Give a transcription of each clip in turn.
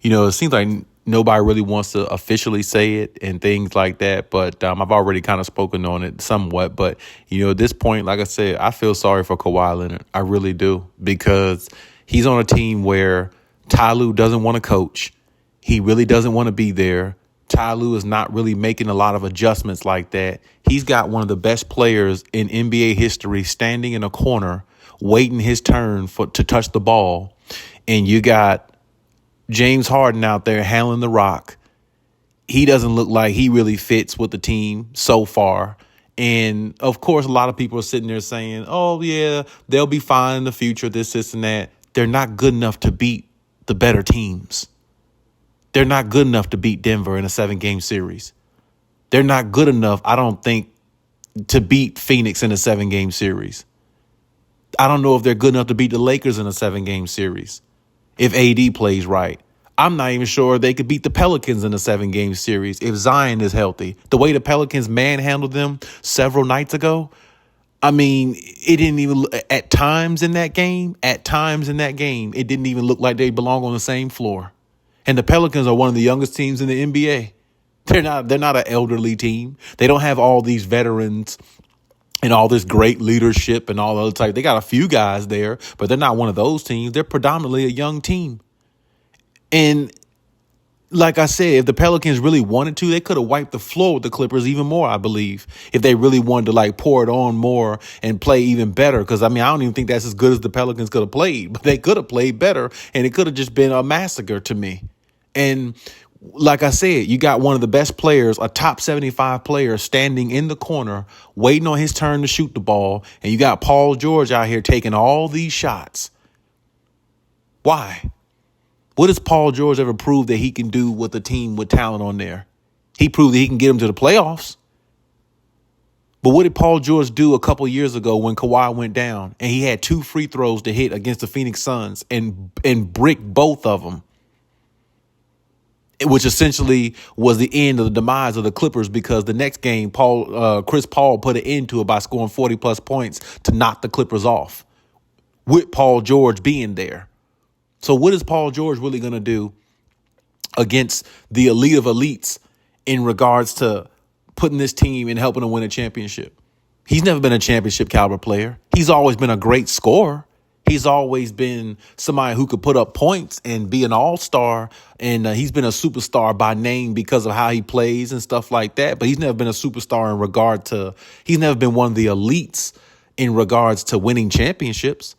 It seems like nobody really wants to officially say it and things like that. But I've already kind of spoken on it somewhat. But, at this point, like I said, I feel sorry for Kawhi Leonard. I really do, because he's on a team where Ty Lue doesn't want to coach. He really doesn't want to be there. Ty Lue is not really making a lot of adjustments like that. He's got one of the best players in NBA history standing in a corner, waiting his turn to touch the ball. And you got James Harden out there handling the rock. He doesn't look like he really fits with the team so far. And, of course, a lot of people are sitting there saying, oh, yeah, they'll be fine in the future, this, and that. They're not good enough to beat the better teams. They're not good enough to beat Denver in a 7-game series. They're not good enough, I don't think, to beat Phoenix in a 7-game series. I don't know if they're good enough to beat the Lakers in a 7-game series if AD plays right. I'm not even sure they could beat the Pelicans in a 7-game series if Zion is healthy. The way the Pelicans manhandled them several nights ago, I mean, it didn't even – at times in that game, it didn't even look like they belong on the same floor. And the Pelicans are one of the youngest teams in the NBA. They're not an elderly team. They don't have all these veterans and all this great leadership and all the other type. They got a few guys there, but they're not one of those teams. They're predominantly a young team. And like I said, if the Pelicans really wanted to, they could have wiped the floor with the Clippers even more, I believe, if they really wanted to pour it on more and play even better. Because, I don't even think that's as good as the Pelicans could have played, but they could have played better, and it could have just been a massacre to me. And like I said, you got one of the best players, a top 75 player, standing in the corner, waiting on his turn to shoot the ball. And you got Paul George out here taking all these shots. Why? What has Paul George ever proved that he can do with a team with talent on there? He proved that he can get them to the playoffs. But what did Paul George do a couple years ago when Kawhi went down and he had 2 free throws to hit against the Phoenix Suns and brick both of them? Which essentially was the end of the demise of the Clippers, because the next game, Chris Paul put an end to it by scoring 40-plus points to knock the Clippers off, with Paul George being there. So what is Paul George really going to do against the elite of elites in regards to putting this team and helping them win a championship? He's never been a championship caliber player. He's always been a great scorer. He's always been somebody who could put up points and be an all-star, and he's been a superstar by name because of how he plays and stuff like that. But he's never been a superstar in regard to – he's never been one of the elites in regards to winning championships.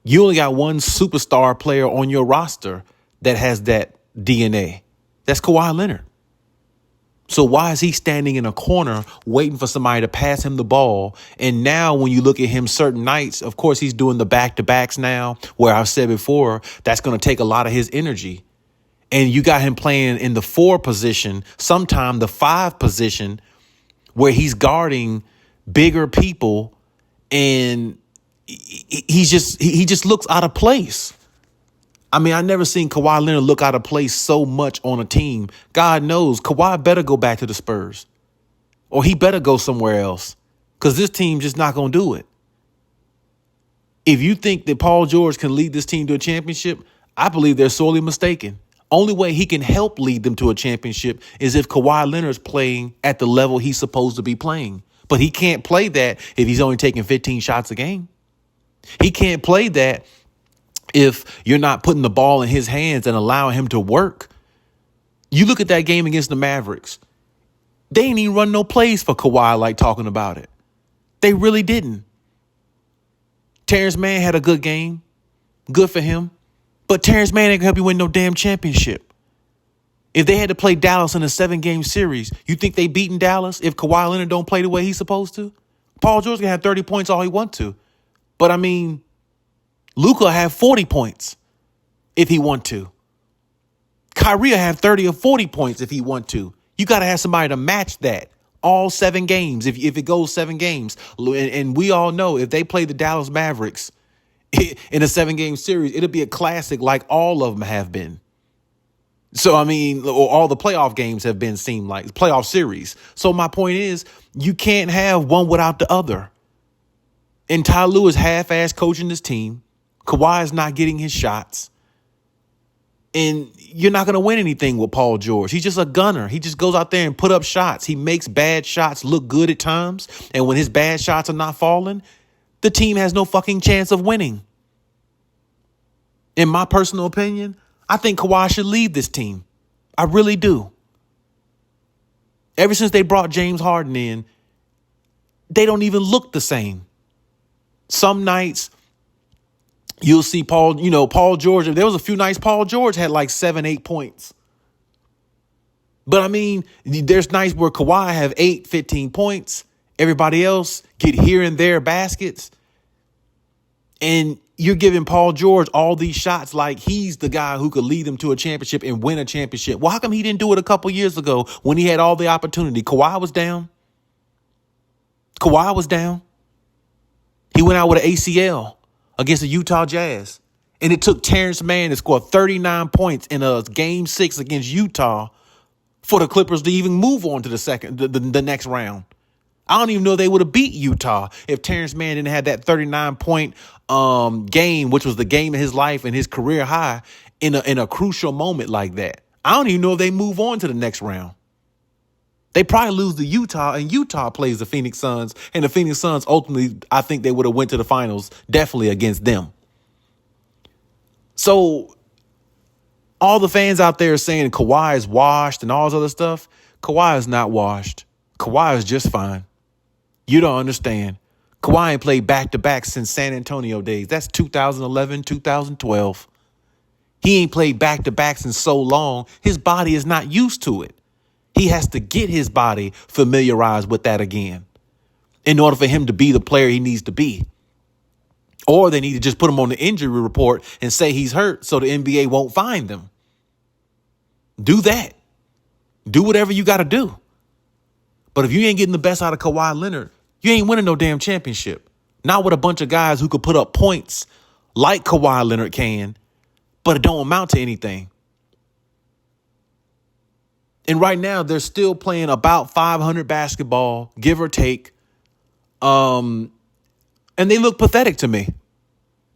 You only got one superstar player on your roster that has that DNA. That's Kawhi Leonard. So why is he standing in a corner waiting for somebody to pass him the ball? And now when you look at him certain nights, of course, he's doing the back-to-backs now, where I've said before, that's going to take a lot of his energy. And you got him playing in the 4 position, sometime the 5 position, where he's guarding bigger people, and he just looks out of place. I never seen Kawhi Leonard look out of place so much on a team. God knows Kawhi better go back to the Spurs, or he better go somewhere else, because this team just not going to do it. If you think that Paul George can lead this team to a championship, I believe they're sorely mistaken. Only way he can help lead them to a championship is if Kawhi Leonard's playing at the level he's supposed to be playing. But he can't play that if he's only taking 15 shots a game. He can't play that if you're not putting the ball in his hands and allowing him to work. You look at that game against the Mavericks. They ain't even run no plays for Kawhi like talking about it. They really didn't. Terrence Mann had a good game. Good for him. But Terrence Mann ain't gonna help you win no damn championship. If they had to play Dallas in a 7-game series, you think they beating Dallas if Kawhi Leonard don't play the way he's supposed to? Paul George can have 30 points all he wants to. But Luka will have 40 points if he want to. Kyrie will have 30 or 40 points if he want to. You got to have somebody to match that all 7 games if it goes 7 games. And we all know if they play the Dallas Mavericks in a 7-game series, it'll be a classic like all of them have been. So, or all the playoff games have been seemed like playoff series. So my point is, you can't have one without the other. And Ty Lue is half-ass coaching this team. Kawhi is not getting his shots. And you're not going to win anything with Paul George. He's just a gunner. He just goes out there and put up shots. He makes bad shots look good at times. And when his bad shots are not falling, the team has no fucking chance of winning. In my personal opinion, I think Kawhi should leave this team. I really do. Ever since they brought James Harden in, they don't even look the same. Some nights you'll see Paul George. There was a few nights Paul George had like 7-8 points. But I mean, there's nights where Kawhi have 15 points. Everybody else get here and there baskets. And you're giving Paul George all these shots like he's the guy who could lead them to a championship and win a championship. Well, how come he didn't do it a couple years ago when he had all the opportunity? Kawhi was down. He went out with an ACL against the Utah Jazz. And it took Terrence Mann to score 39 points in a game 6 against Utah for the Clippers to even move on to the next round. I don't even know they would have beat Utah if Terrence Mann didn't have that 39-point game, which was the game of his life and his career high in a crucial moment like that. I don't even know if they move on to the next round. They probably lose to Utah, and Utah plays the Phoenix Suns, and the Phoenix Suns ultimately, I think they would have went to the finals, definitely against them. So all the fans out there saying Kawhi is washed and all this other stuff, Kawhi is not washed. Kawhi is just fine. You don't understand. Kawhi ain't played back-to-back since San Antonio days. That's 2011, 2012. He ain't played back-to-backs in so long, his body is not used to it. He has to get his body familiarized with that again in order for him to be the player he needs to be. Or they need to just put him on the injury report and say he's hurt so the NBA won't find him. Do that. Do whatever you got to do. But if you ain't getting the best out of Kawhi Leonard, you ain't winning no damn championship. Not with a bunch of guys who could put up points like Kawhi Leonard can, but it don't amount to anything. And right now, they're still playing about 500 basketball, give or take. And they look pathetic to me.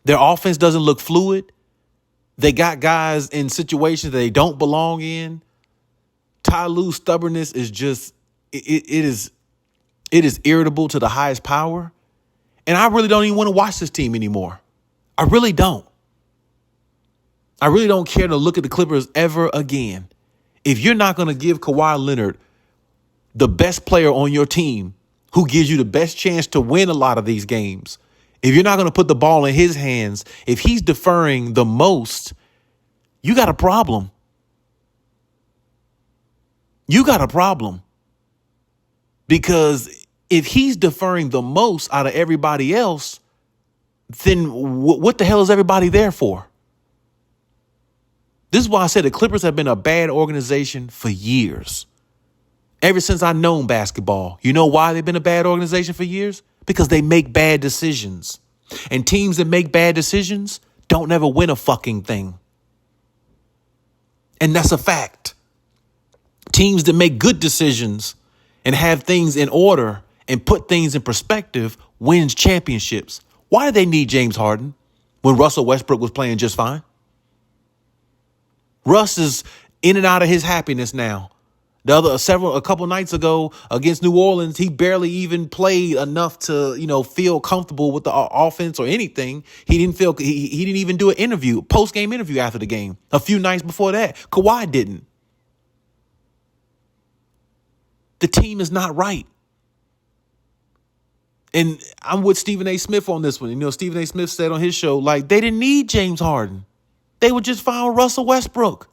Their offense doesn't look fluid. They got guys in situations that they don't belong in. Ty Lue's stubbornness is just, it is irritable to the highest power. And I really don't even want to watch this team anymore. I really don't. I really don't care to look at the Clippers ever again. If you're not going to give Kawhi Leonard the best player on your team who gives you the best chance to win a lot of these games, if you're not going to put the ball in his hands, if he's deferring the most, you got a problem. You got a problem. Because if he's deferring the most out of everybody else, then what the hell is everybody there for? This is why I said the Clippers have been a bad organization for years. Ever since I've known basketball. You know why they've been a bad organization for years? Because they make bad decisions. And teams that make bad decisions don't ever win a fucking thing. And that's a fact. Teams that make good decisions and have things in order and put things in perspective wins championships. Why do they need James Harden when Russell Westbrook was playing just fine? Russ is in and out of his happiness now. A couple nights ago against New Orleans, he barely even played enough to, feel comfortable with the offense or anything. He didn't even do an post-game interview after the game. A few nights before that, Kawhi didn't. The team is not right. And I'm with Stephen A. Smith on this one. Stephen A. Smith said on his show, they didn't need James Harden. They were just fine with Russell Westbrook.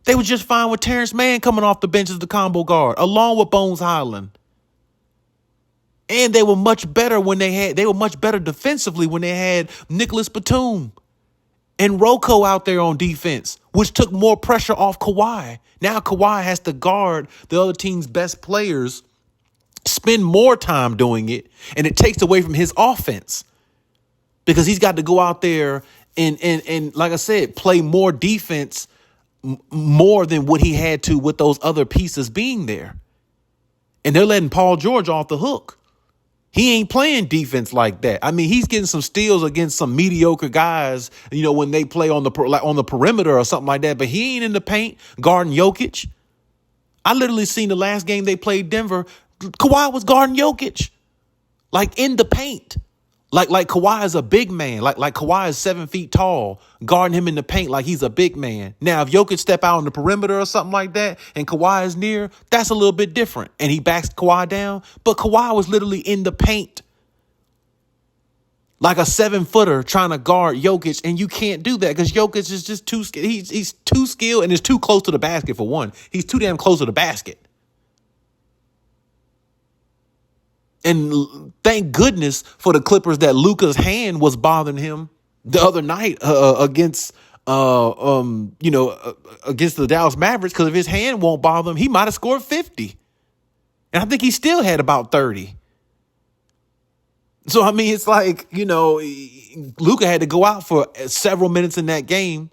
They were just fine with Terrence Mann coming off the bench as the combo guard, along with Bones Highland. And they were much better defensively when they had Nicholas Batum and Rocco out there on defense, which took more pressure off Kawhi. Now Kawhi has to guard the other team's best players, spend more time doing it, and it takes away from his offense because he's got to go out there and like I said, play more defense more than what he had to with those other pieces being there. And they're letting Paul George off the hook. He ain't playing defense like that. I mean, he's getting some steals against some mediocre guys, when they play on the perimeter or something like that. But he ain't in the paint guarding Jokic. I literally seen the last game they played Denver. Kawhi was guarding Jokic, like in the paint. Like Kawhi is a big man. Like Kawhi is 7 feet tall, guarding him in the paint like he's a big man. Now, if Jokic step out on the perimeter or something like that and Kawhi is near, that's a little bit different. And he backs Kawhi down. But Kawhi was literally in the paint like a 7-footer trying to guard Jokic. And you can't do that because Jokic is just too skilled. He's too skilled and is too close to the basket for one. He's too damn close to the basket. And thank goodness for the Clippers that Luka's hand was bothering him the other night against the Dallas Mavericks. Because if his hand won't bother him, he might have scored 50. And I think he still had about 30. So, I mean, it's like, Luka had to go out for several minutes in that game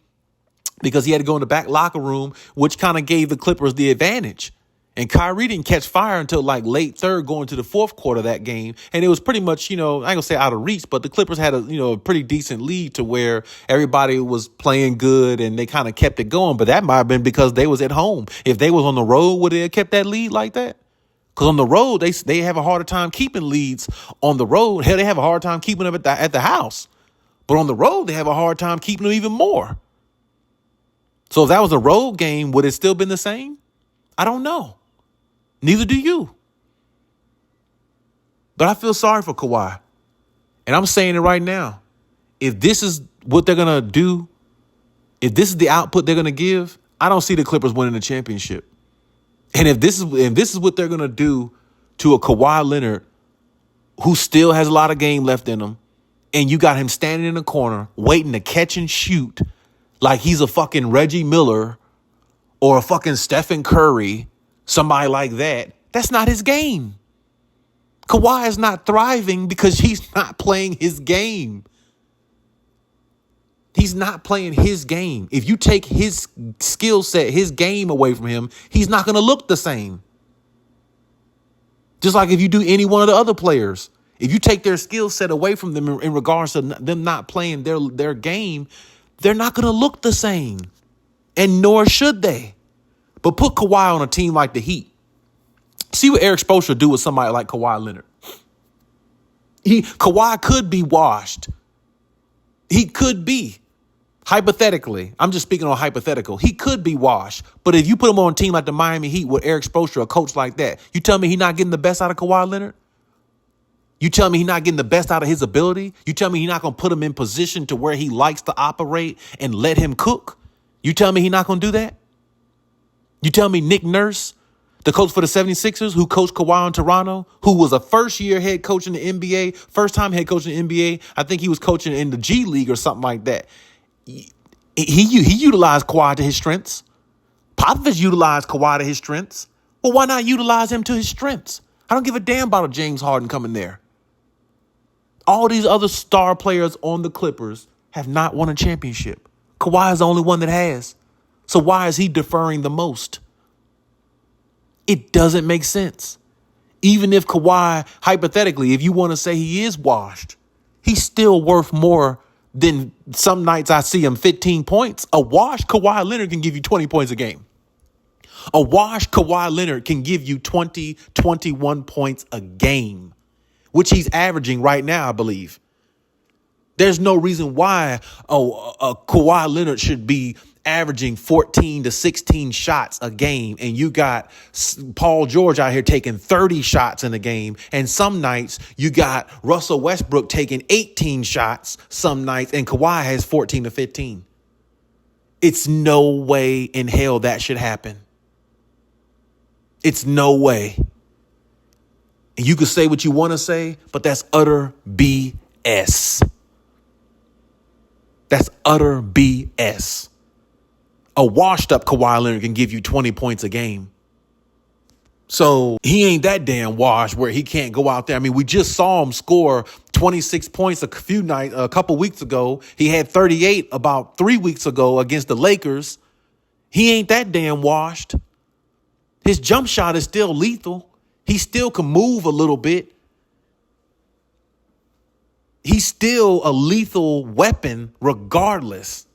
because he had to go in the back locker room, which kind of gave the Clippers the advantage. And Kyrie didn't catch fire until like late third going to the fourth quarter of that game. And it was pretty much, I ain't gonna say out of reach, but the Clippers had a pretty decent lead to where everybody was playing good and they kind of kept it going. But that might have been because they was at home. If they was on the road, would they have kept that lead like that? Because on the road, they have a harder time keeping leads on the road. Hell, they have a hard time keeping them at the house. But on the road, they have a hard time keeping them even more. So if that was a road game, would it still been the same? I don't know. Neither do you. But I feel sorry for Kawhi. And I'm saying it right now. If this is what they're going to do, if this is the output they're going to give, I don't see the Clippers winning the championship. And if this is what they're going to do to a Kawhi Leonard who still has a lot of game left in him, and you got him standing in the corner waiting to catch and shoot like he's a fucking Reggie Miller or a fucking Stephen Curry, somebody like that, that's not his game. Kawhi is not thriving because he's not playing his game. He's not playing his game. If you take his skill set, his game away from him, he's not going to look the same. Just like if you do any one of the other players. If you take their skill set away from them in regards to them not playing their game, they're not going to look the same. And nor should they. But put Kawhi on a team like the Heat. See what Eric Spoelstra do with somebody like Kawhi Leonard. Kawhi could be washed. He could be. Hypothetically. I'm just speaking on hypothetical. He could be washed. But if you put him on a team like the Miami Heat with Eric Spoelstra, a coach like that, you tell me he's not getting the best out of Kawhi Leonard? You tell me he's not getting the best out of his ability? You tell me he's not going to put him in position to where he likes to operate and let him cook? You tell me he's not going to do that? You tell me Nick Nurse, the coach for the 76ers, who coached Kawhi in Toronto, who was a first-year head coach in the NBA, first-time head coach in the NBA. I think he was coaching in the G League or something like that. He utilized Kawhi to his strengths. Popovich utilized Kawhi to his strengths. Well, why not utilize him to his strengths? I don't give a damn about a James Harden coming there. All these other star players on the Clippers have not won a championship. Kawhi is the only one that has. So why is he deferring the most? It doesn't make sense. Even if Kawhi, hypothetically, if you want to say he is washed, he's still worth more than some nights I see him 15 points. A washed Kawhi Leonard can give you 20 points a game. A washed Kawhi Leonard can give you 20, 21 points a game, which he's averaging right now, I believe. There's no reason why Kawhi Leonard should be averaging 14 to 16 shots a game. And you got Paul George out here taking 30 shots in a game. And some nights you got Russell Westbrook taking 18 shots some nights. And Kawhi has 14 to 15. It's no way in hell that should happen. It's no way. And you can say what you want to say, but that's utter BS. That's utter BS. A washed up Kawhi Leonard can give you 20 points a game. So he ain't that damn washed where he can't go out there. I mean, we just saw him score 26 points a couple weeks ago. He had 38 about 3 weeks ago against the Lakers. He ain't that damn washed. His jump shot is still lethal. He still can move a little bit. He's still a lethal weapon regardless.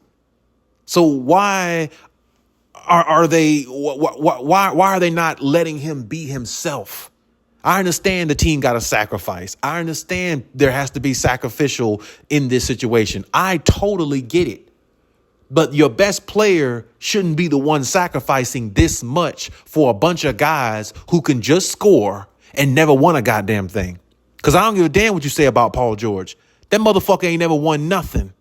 So why are they why are they not letting him be himself? I understand the team got to sacrifice. I understand there has to be sacrificial in this situation. I totally get it. But your best player shouldn't be the one sacrificing this much for a bunch of guys who can just score and never won a goddamn thing. Because I don't give a damn what you say about Paul George. That motherfucker ain't never won nothing.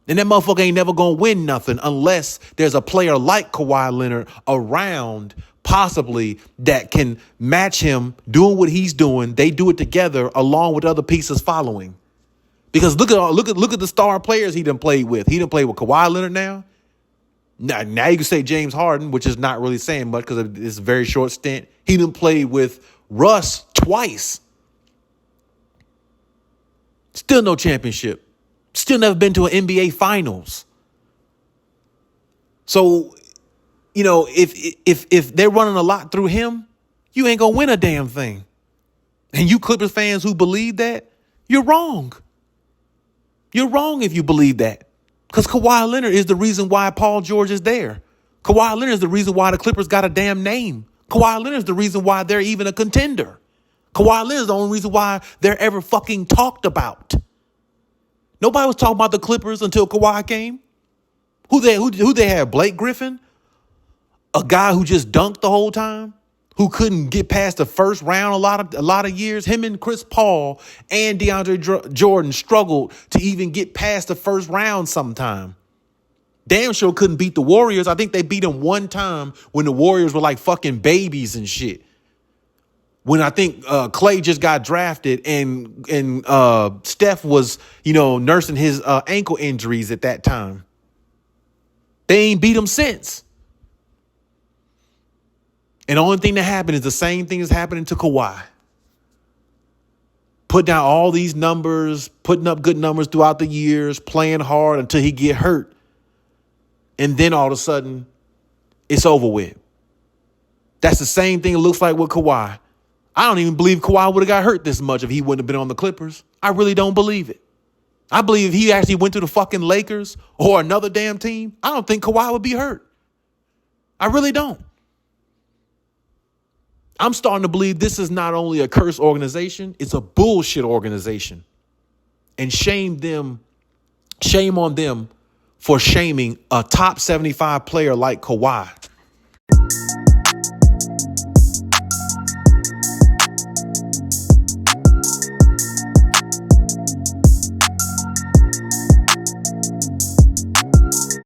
And that motherfucker ain't never going to win nothing unless there's a player like Kawhi Leonard around possibly that can match him doing what he's doing. They do it together along with other pieces following. Because look at the star players he done played with. He done played with Kawhi Leonard now. Now you can say James Harden, which is not really saying much because it's a very short stint. He done played with Russ twice. Still no championship. Still never been to an NBA Finals. So, if they're running a lot through him, you ain't gonna win a damn thing. And you Clippers fans who believe that, you're wrong. You're wrong if you believe that. Because Kawhi Leonard is the reason why Paul George is there. Kawhi Leonard is the reason why the Clippers got a damn name. Kawhi Leonard is the reason why they're even a contender. Kawhi Leonard is the only reason why they're ever fucking talked about. Nobody was talking about the Clippers until Kawhi came. Who they had? Blake Griffin? A guy who just dunked the whole time? Who couldn't get past the first round a lot of years? Him and Chris Paul and DeAndre Jordan struggled to even get past the first round sometime. Damn sure couldn't beat the Warriors. I think they beat them one time when the Warriors were like fucking babies and shit. When I think Clay just got drafted and Steph was, nursing his ankle injuries at that time. They ain't beat him since. And the only thing that happened is the same thing is happening to Kawhi. Put down all these numbers, putting up good numbers throughout the years, playing hard until he get hurt. And then all of a sudden, it's over with. That's the same thing it looks like with Kawhi. I don't even believe Kawhi would have got hurt this much if he wouldn't have been on the Clippers. I really don't believe it. I believe if he actually went to the fucking Lakers or another damn team, I don't think Kawhi would be hurt. I really don't. I'm starting to believe this is not only a cursed organization, it's a bullshit organization. And shame on them for shaming a top 75 player like Kawhi.